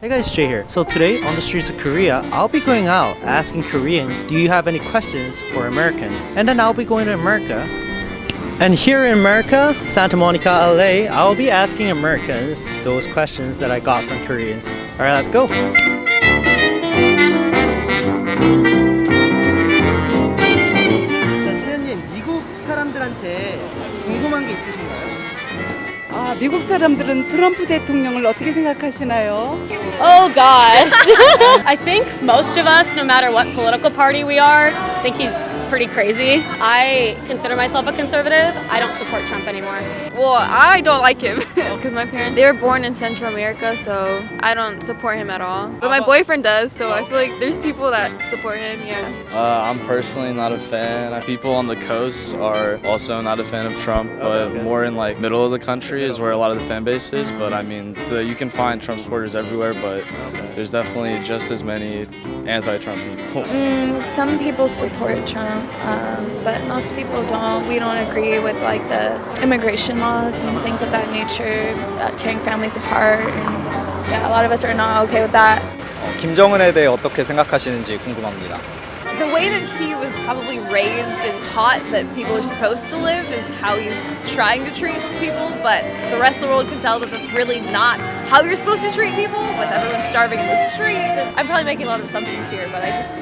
Hey guys, Jay here. So today on the streets of Korea, I'll be going out asking Koreans, do you have any questions for Americans? And then I'll be going to America. And here in America, Santa Monica, LA, I'll be asking Americans those questions that I got from Koreans. Alright, let's go. 자, 수련님, 미국 사람들한테 궁금한 게 있으신가요? 아, 미국 사람들은 트럼프 대통령을 어떻게 생각하시나요? Oh gosh. I think most of us, no matter what political party we are, think he's pretty crazy. I consider myself a conservative. I don't support Trump anymore. Well, I don't like him because my parents, they were born in Central America, so I don't support him at all. But my boyfriend does, so I feel like there's people that support him, yeah. I'm personally not a fan. People on the coast are also not a fan of Trump, but more in like middle of the country is where a lot of the fan base is. But I mean, you can find Trump supporters everywhere, but there's definitely just as many anti-Trump people. Some people support Trump, but most people don't. We don't agree with like the immigration laws and things of that nature, tearing families apart. And yeah, a lot of us are not okay with that. 김정은에 대해 어떻게 생각하시는지 궁금합니다. The way that he was probably raised and taught that people are supposed to live is how he's trying to treat his people, but the rest of the world can tell that that's really not how you're supposed to treat people, with everyone starving in the street. I'm probably making a lot of assumptions here, but I just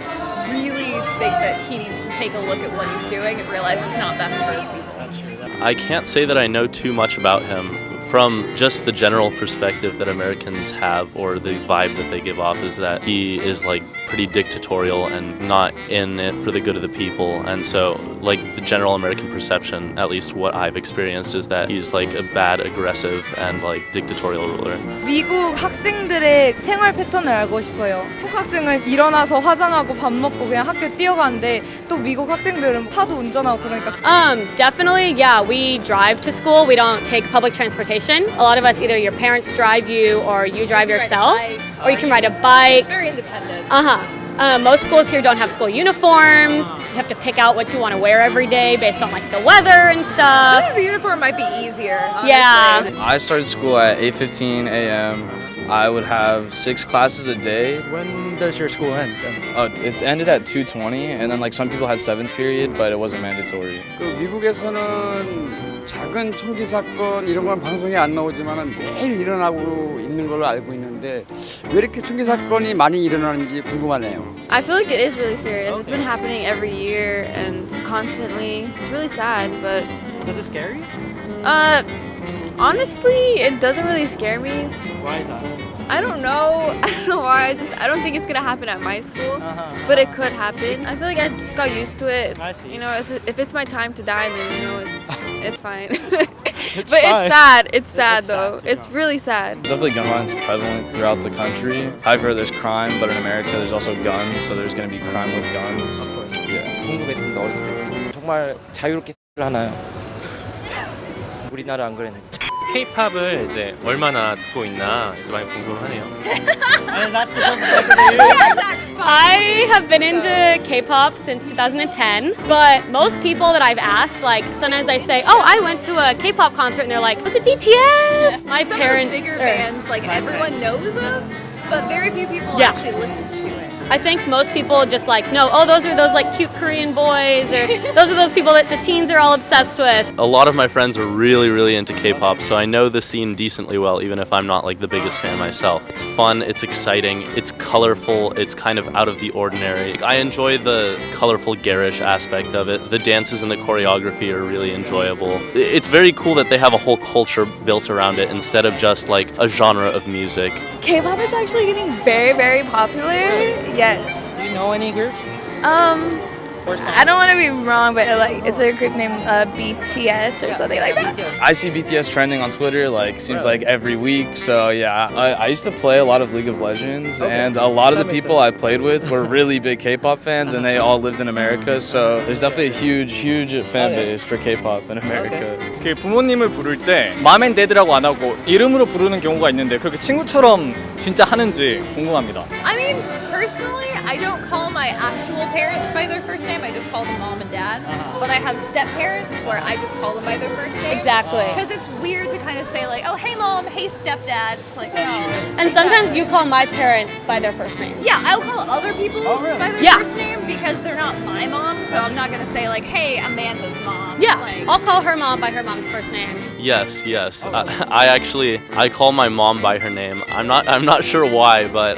really think that he needs to take a look at what he's doing and realize it's not best for his people. I can't say that I know too much about him. From just the general perspective that Americans have, or the vibe that they give off, is that he is like pretty dictatorial and not in it for the good of the people. And so like the general American perception, at least what I've experienced, is that he's like a bad, aggressive and like dictatorial ruler. 미국 학생들의 생활 패턴을 알고 싶어요. 한국 학생은 일어나서 화장하고 밥 먹고 그냥 학교 뛰어가는데 또 미국 학생들은 차도 운전하고 그러니까. Definitely, yeah. We drive to school. We don't take public transportation. A lot of us, either your parents drive you or you drive yourself, or you can ride a bike. It's very independent. Most schools here don't have school uniforms. You have to pick out what you want to wear every day based on like the weather and stuff. Sometimes the uniform might be easier. Honestly. Yeah. I started school at 8:15 a.m. I would have 6 classes a day. When does your school end then? It's ended at 2:20, and then like some people had 7th period, but it wasn't mandatory. 그 미국에서는 작은 총기 사건 이런 건 방송에 안 나오지만은 매일 일어나고 있는 걸로 알고 있는데 왜 이렇게 총기 사건이 많이 일어나는지 궁금하네요. I feel like it is really serious. It's been happening every year and constantly. It's really sad, but Does it scare you? honestly, it doesn't really scare me. Why is that? I don't know. I don't know why. I don't think it's gonna happen at my school, but it could happen. I feel like I just got used to it. I see. You know, if it's my time to die, then you know it's fine. It's But fine. it's sad. It's sad It's though. sad, too. It's really sad. There's definitely gun violence prevalent throughout the country. However, there's crime, but in America there's also guns, so there's going to be crime with guns. Of course. Yeah. 궁금했습니다. 어렸을 때 정말 자유롭게 하나요? 우리나라 안 그랬는데. K-팝을 이제 얼마나 듣고 있나 이제 많이 궁금하네요. And that's the question for you. I have been into K-pop since 2010, but most people that I've asked, like sometimes I say, "Oh, I went to a K-pop concert," and they're like, "Was it BTS?" My Some parents. of the bigger or- bands, like everyone knows of, but very few people Yeah. actually listen to it. I think most people just like know, oh, those are those like cute Korean boys, or those are those people that the teens are all obsessed with. A lot of my friends are really, really into K-pop, so I know the scene decently well, even if I'm not like the biggest fan myself. It's fun, it's exciting, it's colorful, it's kind of out of the ordinary. I enjoy the colorful, garish aspect of it. The dances and the choreography are really enjoyable. It's very cool that they have a whole culture built around it instead of just like a genre of music. K-pop is actually getting very, very popular. Yes. Do you know any groups? I don't want to be wrong, but like it's a group named BTS or something like that. I see BTS trending on Twitter seems like every week. So yeah, I used to play a lot of League of Legends, and a lot of the people I played with were really big K-pop fans, and they all lived in America. So there's definitely a huge fan base for K-pop in America. 그 부모님을 부를 때 Mom and Dad라고 안 하고 이름으로 부르는 경우가 있는데 그렇게 친구처럼 진짜 하는지 궁금합니다. I mean, personally, I don't call my actual parents by their first name, I just call them mom and dad. But I have step parents where I just call them by their first name. Exactly. Because it's weird to kind of say like, oh, hey mom, hey stepdad. It's like, no. And sometimes you call my parents by their first names. Yeah, I'll call other people by their Yeah. first name because they're not my mom. So I'm not gonna say like, hey, Amanda's mom. Yeah, Like, I'll call her mom by her mom's first name. Yes, yes. I call my mom by her name. I'm not sure why, but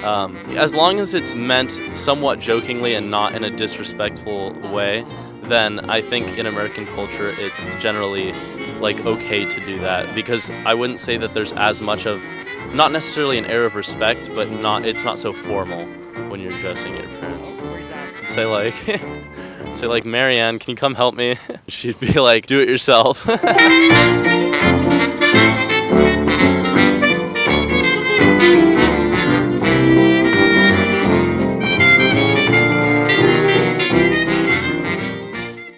as long as it's meant somewhat jokingly and not in a disrespectful way, then I think in American culture it's generally like okay to do that, because I wouldn't say that there's as much of, not necessarily an air of respect, but it's not so formal when you're addressing your parents. For example. Say like Marianne, can you come help me? She'd be like, do it yourself.